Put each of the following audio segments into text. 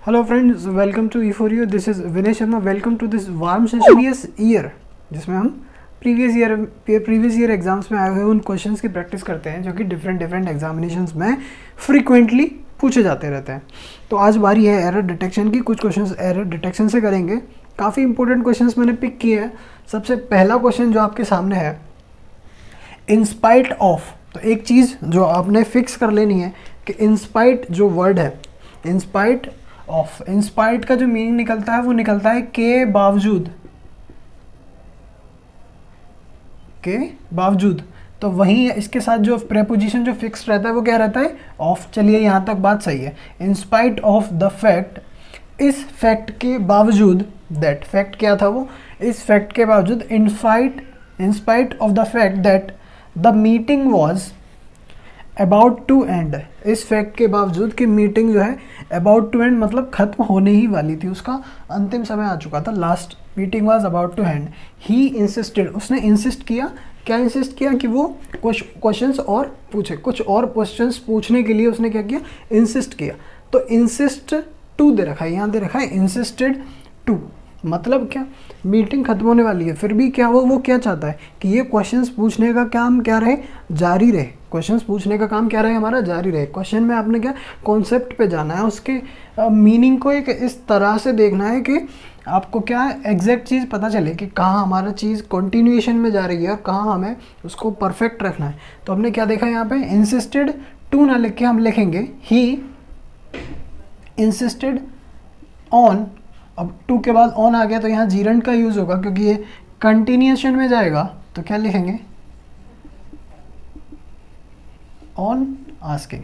Hello friends, welcome to E4U. This is Vinay Sharma. Welcome to this warm session year जिसमें हम previous year exams में आए हुए उन क्वेश्चंस की प्रैक्टिस करते हैं जो कि डिफरेंट एग्जामिनेशंस में फ्रीक्वेंटली पूछे जाते रहते हैं। तो आज बारी है एरर डिटेक्शन की। कुछ क्वेश्चंस एरर डिटेक्शन से करेंगे। काफ़ी इंपॉर्टेंट क्वेश्चंस मैंने पिक किए हैं। सबसे पहला क्वेश्चन जो आपके सामने है, इंस्पाइट ऑफ। तो एक चीज़ जो आपने फिक्स कर लेनी है कि इंस्पाइट जो वर्ड है, इंस्पाइट ऑफ, इंस्पाइट का जो मीनिंग निकलता है वो निकलता है के बावजूद, के बावजूद। तो वहीं इसके साथ जो प्रेपोजिशन जो फिक्स रहता है वो क्या रहता है, ऑफ। चलिए यहाँ तक बात सही है। इंस्पाइट ऑफ द फैक्ट, इस फैक्ट के बावजूद, दैट फैक्ट क्या था वो, इस फैक्ट के बावजूद, in spite of the fact that the meeting was about to end. इस फैक्ट के बावजूद कि मीटिंग जो है अबाउट टू एंड मतलब ख़त्म होने ही वाली थी, उसका अंतिम समय आ चुका था, last meeting was about to end. He insisted, उसने इंसिस्ट किया। क्या इंसिस्ट किया कि वो क्वेश्चंस और पूछे, कुछ और क्वेश्चंस पूछने के लिए उसने क्या किया, इंसिस्ट किया। तो इंसिस्ट टू दे रखा है, यहाँ दे रखा है इंसिस्टेड टू। मतलब क्या, मीटिंग खत्म होने वाली है, फिर भी क्या वो क्या चाहता है कि ये क्वेश्चंस पूछने का काम क्या रहे, जारी रहे। क्वेश्चंस पूछने का काम क्या रहे, हमारा जारी रहे। क्वेश्चन में आपने क्या कॉन्सेप्ट पे जाना है, उसके मीनिंग को एक इस तरह से देखना है कि आपको क्या एग्जैक्ट चीज़ पता चले कि कहाँ हमारा चीज़ कंटिन्यूएशन में जा रही है और कहाँ हमें उसको परफेक्ट रखना है। तो हमने क्या देखा यहाँ पे, इंसिस्टेड टू ना लिख के हम लिखेंगे ही इंसिस्टेड ऑन। अब टू के बाद ऑन आ गया तो यहाँ जीरंड का यूज़ होगा क्योंकि ये कंटिन्यूएशन में जाएगा। तो क्या लिखेंगे, ऑन आस्किंग।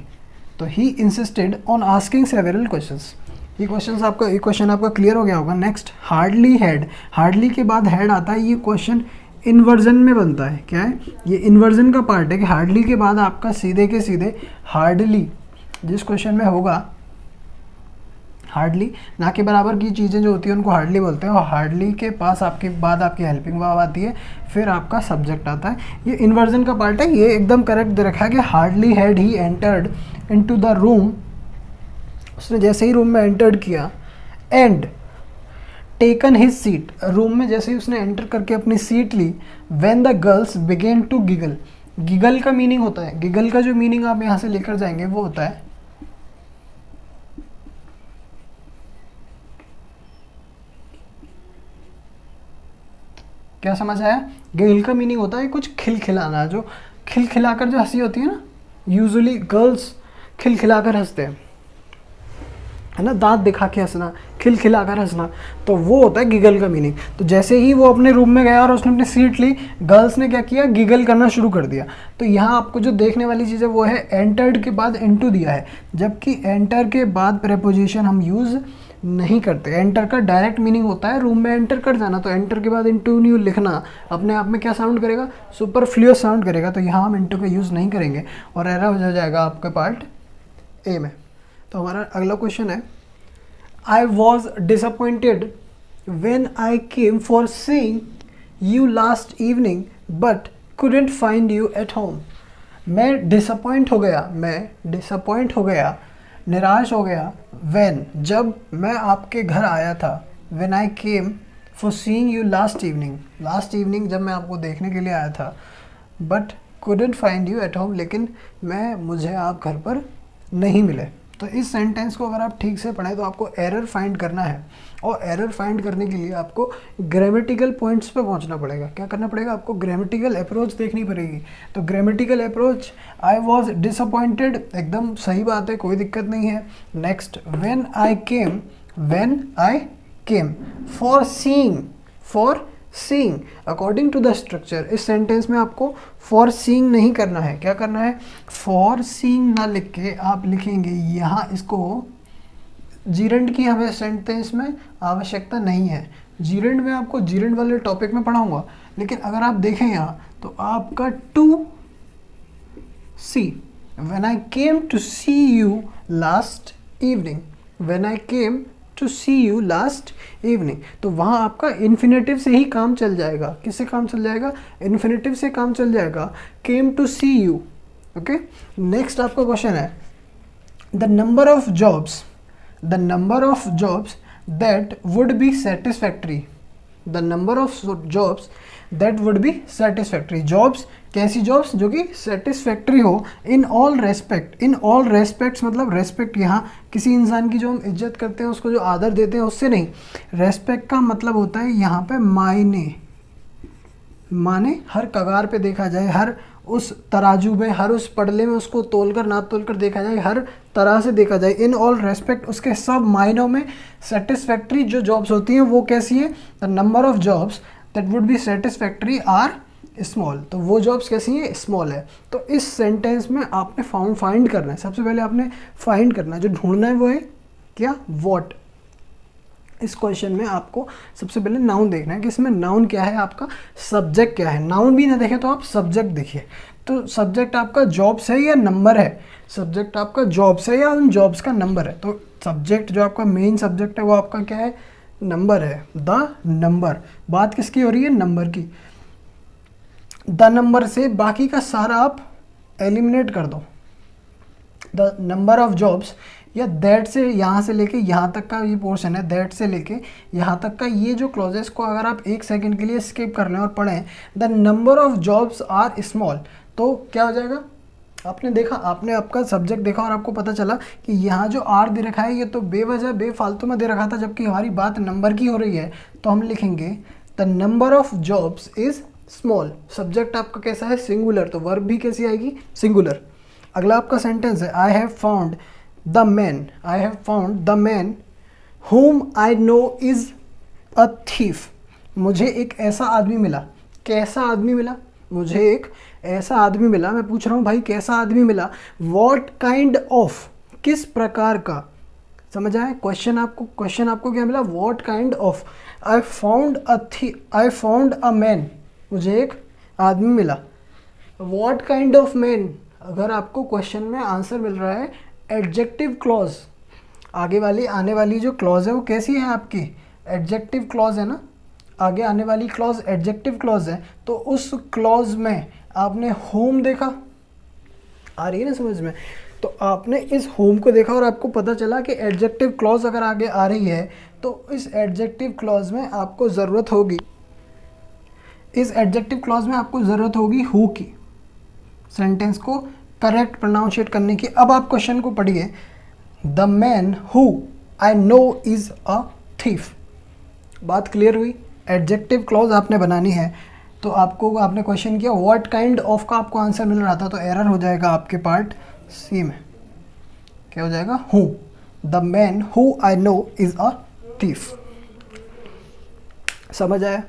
तो he insisted on asking several questions. ये क्वेश्चन आपका क्लियर हो गया होगा। Next, hardly had. हार्डली के बाद हैड आता है। ये क्वेश्चन इन्वर्जन में बनता है। क्या है ये, इन्वर्जन का पार्ट है कि हार्डली के बाद आपका सीधे के सीधे हार्डली, जिस क्वेश्चन में होगा हार्डली, ना के बराबर की चीज़ें जो होती हैं उनको हार्डली बोलते हैं। और हार्डली के पास आपके बाद आपकी हेल्पिंग वर्ब आती है, फिर आपका सब्जेक्ट आता है। ये इन्वर्जन का पार्ट है। ये एकदम करेक्ट दे रखा है कि hardly had he entered into the room. उसने जैसे ही रूम में एंटर्ड किया, and taken his seat, room में जैसे ही उसने एंटर करके अपनी सीट ली, when the girls began to giggle. Giggle का मीनिंग होता है, गिगल का जो मीनिंग आप यहाँ से लेकर जाएंगे वो होता है, क्या समझ आया, गिगल का मीनिंग होता है कुछ खिलखिलाना, जो खिलखिलाकर जो हंसी होती है ना, यूजुअली गर्ल्स खिलखिलाकर हंसते हैं, है ना, दांत दिखा के हंसना, खिलखिलाकर हंसना, तो वो होता है गिगल का मीनिंग। तो जैसे ही वो अपने रूम में गया और उसने अपनी सीट ली, गर्ल्स ने क्या किया, गिगल करना शुरू कर दिया। तो यहाँ आपको जो देखने वाली चीज़ है वो है एंटर्ड के बाद इनटू दिया है, जबकि एंटर के बाद प्रेपोजिशन हम यूज़ नहीं करते। एंटर का डायरेक्ट मीनिंग होता है रूम में एंटर कर जाना। तो एंटर के बाद इनटू न्यू लिखना अपने आप में क्या साउंड करेगा, सुपरफ्लुअस साउंड करेगा। तो यहाँ हम इनटू का यूज़ नहीं करेंगे और एरर हो जाएगा आपका पार्ट ए में। तो हमारा अगला क्वेश्चन है, आई was disappointed when I came for seeing you last evening but couldn't find you at home. मैं डिसअपॉइंट हो गया, निराश हो गया, when, जब मैं आपके घर आया था, when I came for seeing you last evening, जब मैं आपको देखने के लिए आया था, but couldn't find you at home, लेकिन मुझे आप घर पर नहीं मिले। तो इस सेंटेंस को अगर आप ठीक से पढ़ें तो आपको एरर फाइंड करना है, और एरर फाइंड करने के लिए आपको ग्रामेटिकल पॉइंट्स पे पहुंचना पड़ेगा। क्या करना पड़ेगा, आपको ग्रामेटिकल अप्रोच देखनी पड़ेगी। तो grammatical approach, I was disappointed, एकदम सही बात है, कोई दिक्कत नहीं है। Next, when I came for seeing according to the structure. इस सेंटेंस में आपको फॉर सीइंग नहीं करना है। क्या करना है, फॉर सीइंग ना लिख के आप लिखेंगे यहाँ, इसको जीरंड की हमें सेंटेंस में आवश्यकता नहीं है। जीरंड में आपको जीरंड वाले टॉपिक में पढ़ाऊंगा, लेकिन अगर आप देखें यहाँ तो आपका to see, when I came to see you last evening, तो वहाँ आपका इन्फिनेटिव से ही काम चल जाएगा। किससे काम चल जाएगा, इन्फिनेटिव से काम चल जाएगा, came to see you. Okay, next आपका क्वेश्चन है, the number of jobs the number of jobs that would be satisfactory, the number of jobs that would be satisfactory, jobs कैसी जॉब्स जो कि सेटिस्फैक्ट्री हो in all respect, in all respects मतलब respect यहाँ किसी इंसान की जो हम इज्जत करते हैं उसको जो आदर देते हैं उससे नहीं, रेस्पेक्ट का मतलब होता है यहाँ पे मायने, माने हर कगार पे देखा जाए, हर उस तराजू में, हर उस पड़ले में उसको तोलकर नाप तोलकर देखा जाए, हर तरह से देखा जाए, इन ऑल रेस्पेक्ट उसके सब मायनों में सेटिस्फैक्ट्री जो जॉब्स होती हैं वो कैसी है, the number of jobs that would be satisfactory are small, तो वो जॉब्स कैसी हैं, स्मॉल है। तो इस सेंटेंस में आपने फाइंड करना है, सबसे पहले आपने फाइंड करना है, जो ढूंढना है वो है क्या, वॉट। इस क्वेश्चन में आपको सबसे पहले नाउन देखना है कि इसमें नाउन क्या है, आपका सब्जेक्ट क्या है। नाउन भी ना देखे तो आप सब्जेक्ट देखिए, तो सब्जेक्ट आपका जॉब्स है या नंबर है, सब्जेक्ट आपका जॉब्स है या उन जॉब्स का नंबर है। तो सब्जेक्ट जो आपका मेन सब्जेक्ट है वो आपका क्या है, नंबर है, द नंबर। बात किसकी हो रही है, नंबर की। द नंबर से बाकी का सारा आप एलिमिनेट कर दो, द नंबर ऑफ जॉब्स या दैट से यहाँ से लेके यहाँ तक का ये पोर्शन है, दैट से लेके यहाँ तक का ये जो क्लॉजेस को अगर आप एक सेकंड के लिए स्किप कर लें और पढ़ें, the number of jobs are small, तो क्या हो जाएगा, आपने देखा, आपने आपका सब्जेक्ट देखा और आपको पता चला कि यहाँ जो आर दे रखा है ये तो बेवजह बेफालतू में दे रखा था, जबकि हमारी बात नंबर की हो रही है। तो हम लिखेंगे the number of jobs is small. Subject आपका कैसा है, सिंगुलर, तो वर्ब भी कैसी आएगी, सिंगुलर। अगला आपका सेंटेंस है, I have found the man, I have found the man whom I know is a thief, मुझे एक ऐसा आदमी मिला। कैसा आदमी मिला, मुझे एक ऐसा आदमी मिला। मैं पूछ रहा हूँ भाई कैसा आदमी मिला, what kind of, किस प्रकार का, समझ आए क्वेश्चन आपको क्या मिला, what kind of, I found a man, मुझे एक आदमी मिला। what kind of man, अगर आपको क्वेश्चन में आंसर मिल रहा है एडजेक्टिव क्लॉज, आगे वाली आने वाली जो क्लॉज है वो कैसी है आपकी, एडजेक्टिव क्लॉज है ना, आगे आने वाली क्लॉज एडजेक्टिव क्लॉज है। तो उस क्लॉज में आपने होम देखा, आ रही है ना समझ में, तो आपने इस होम को देखा और आपको पता चला कि एडजेक्टिव क्लॉज अगर आगे आ रही है तो इस एडजेक्टिव क्लॉज में आपको ज़रूरत होगी, इस एडजेक्टिव क्लॉज में आपको ज़रूरत होगी हु की, सेंटेंस को करेक्ट प्रोनाउंशिएट करने की। अब आप क्वेश्चन को पढ़िए, the man who I know is a thief, बात क्लियर हुई। एडजेक्टिव क्लॉज आपने बनानी है, तो आपने क्वेश्चन किया व्हाट काइंड ऑफ का आपको आंसर मिल रहा था, तो एरर हो जाएगा आपके पार्ट सी में, क्या हो जाएगा, who, the man who I know is a thief. समझ आया,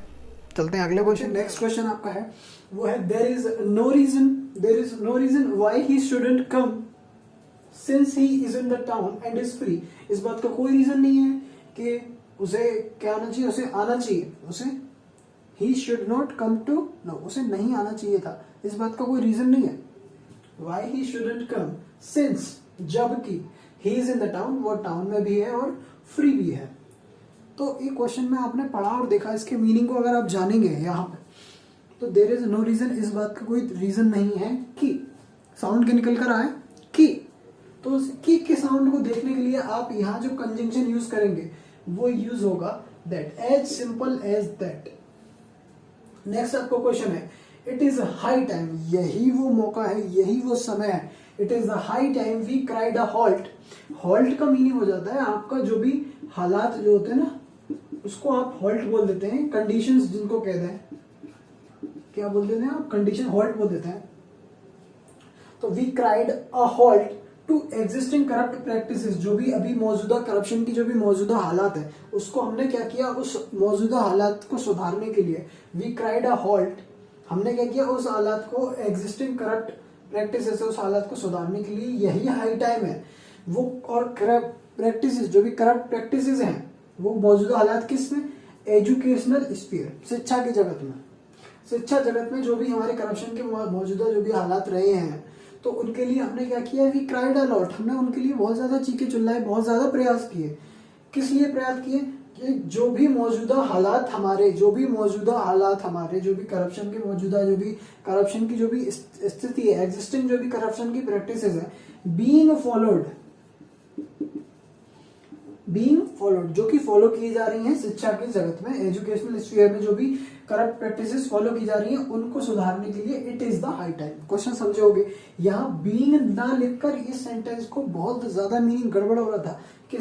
चलते हैं अगले क्वेश्चन। नेक्स्ट क्वेश्चन आपका है वो है there is no reason why he shouldn't come since he is in the town and is free. इस बात का कोई रीजन नहीं है कि उसे क्या आना चाहिए, उसे आना चाहिए, उसे he should not come to, no, उसे नहीं आना चाहिए था, इस बात का कोई रीजन नहीं है। Why he shouldn't come since, जबकि he is in the town, वो टाउन में भी है और फ्री भी है। तो ये क्वेश्चन में आपने पढ़ा और देखा, इसके मीनिंग को अगर आप जानेंगे यहाँ पे, तो देयर इज नो रीजन, इस बात का कोई रीजन नहीं है कि, साउंड के निकल कर आए कि, तो उस की के साउंड को देखने के लिए आप यहाँ जो कंजंक्शन यूज करेंगे वो यूज होगा that, as simple as that. Next आपको क्वेश्चन है, इट इज हाई टाइम, यही वो मौका है, यही वो समय है। It is the high time we cried a halt. Halt का मीनिंग हो जाता है आपका जो भी हालात जो होते हैं ना, उसको आप हॉल्ट बोल देते हैं, कंडीशंस जिनको कहते हैं, क्या बोल देते हैं आप, कंडीशन हॉल्ट बोल देते हैं। तो we cried a halt to existing corrupt practices, जो भी अभी मौजूदा करप्शन की जो भी मौजूदा हालात है उसको हमने क्या किया, उस मौजूदा हालात को सुधारने के लिए वी क्राइड अ हॉल्ट, हमने क्या किया, उस हालात को एग्जिस्टिंग करप्ट प्रैक्टिसेस है, उस हालात को सुधारने के लिए यही हाई टाइम है। वो और प्रैक्टिसेस जो भी करप्ट प्रैक्टिसेस हैं वो मौजूदा हालात किस में, एजुकेशनल स्फीयर, शिक्षा के जगत में, शिक्षा जगत में जो भी हमारे करप्शन के मौजूदा जो भी हालात रहे हैं तो उनके लिए हमने क्या किया, वी क्राइड अ लॉट, हमने उनके लिए बहुत ज्यादा चीखे चिल्लाए, बहुत ज्यादा प्रयास किए। किस लिए प्रयास किए कि जो भी मौजूदा हालात हमारे, जो भी करप्शन के मौजूदा जो भी करप्शन की जो भी स्थिति है, एग्जिस्टिंग जो भी करप्शन की प्रैक्टिसेस है, बीइंग फॉलोड, बीइंग फॉलोड, जो कि फॉलो की जा रही हैं शिक्षा के जगत में, एजुकेशनल स्फीयर में जो भी करप्ट प्रैक्टिसेस फॉलो की जा रही हैं उनको सुधारने के लिए it is the high time. Question समझोगे, यहाँ बीइंग ना लिखकर इस सेंटेंस को बहुत ज्यादा मीनिंग गड़बड़ हो रहा था कि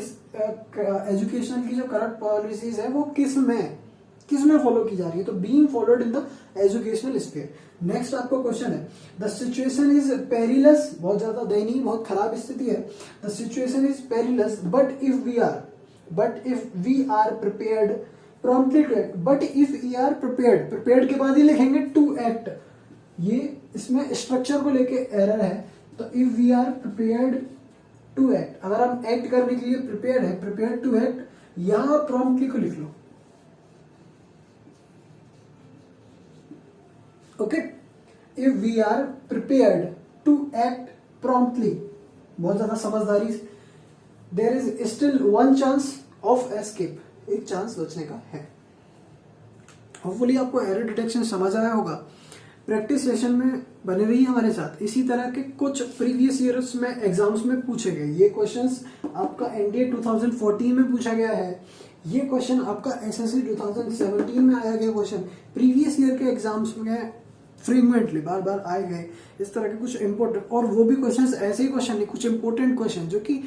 एजुकेशन की जो करप्ट पॉलिसीज है वो किस में फॉलो की जा रही है, तो being followed in the educational sphere. Next आपको क्वेश्चन है, द सिचुएशन इज पेरिलस, बहुत ज्यादा दयनीय, बहुत खराब स्थिति है। The situation is perilous but if we are prepared promptly to act. But if we are prepared के बाद ही लिखेंगे टू एक्ट, ये इसमें स्ट्रक्चर को लेके एरर है। तो if we are prepared to act, अगर हम एक्ट करने के लिए प्रिपेयर्ड है, प्रिपेयर्ड टू एक्ट, यहां प्रॉम्प्टली को लिख लो। Okay, if we are prepared to act promptly, बहुत ज्यादा समझदारी, there is still one chance of escape, एक चांस बचने का है। होपफुली आपको एरर डिटेक्शन समझ आया होगा। प्रैक्टिस सेशन में बने रहिए हमारे साथ, इसी तरह के कुछ प्रीवियस ईयर्स में एग्जाम्स में पूछे गए ये क्वेश्चंस आपका एनडीए 2014 में पूछा गया है, ये क्वेश्चन आपका एसएससी 2017 में आया गया क्वेश्चन, प्रीवियस ईयर के एग्जाम्स में फ्रीक्वेंटली बार बार आए गए इस तरह के कुछ इंपॉर्टेंट, और वो भी क्वेश्चंस ऐसे ही क्वेश्चन नहीं, कुछ इंपॉर्टेंट क्वेश्चन जो कि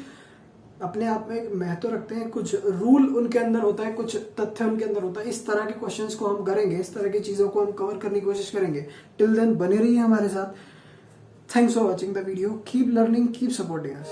अपने आप में एक महत्व रखते हैं, कुछ रूल उनके अंदर होता है, कुछ तथ्य उनके अंदर होता है। इस तरह के क्वेश्चंस को हम करेंगे, इस तरह की चीजों को हम कवर करने की कोशिश करेंगे। टिल देन बने रहिए हमारे साथ। Thanks for watching the video, keep learning, keep supporting us.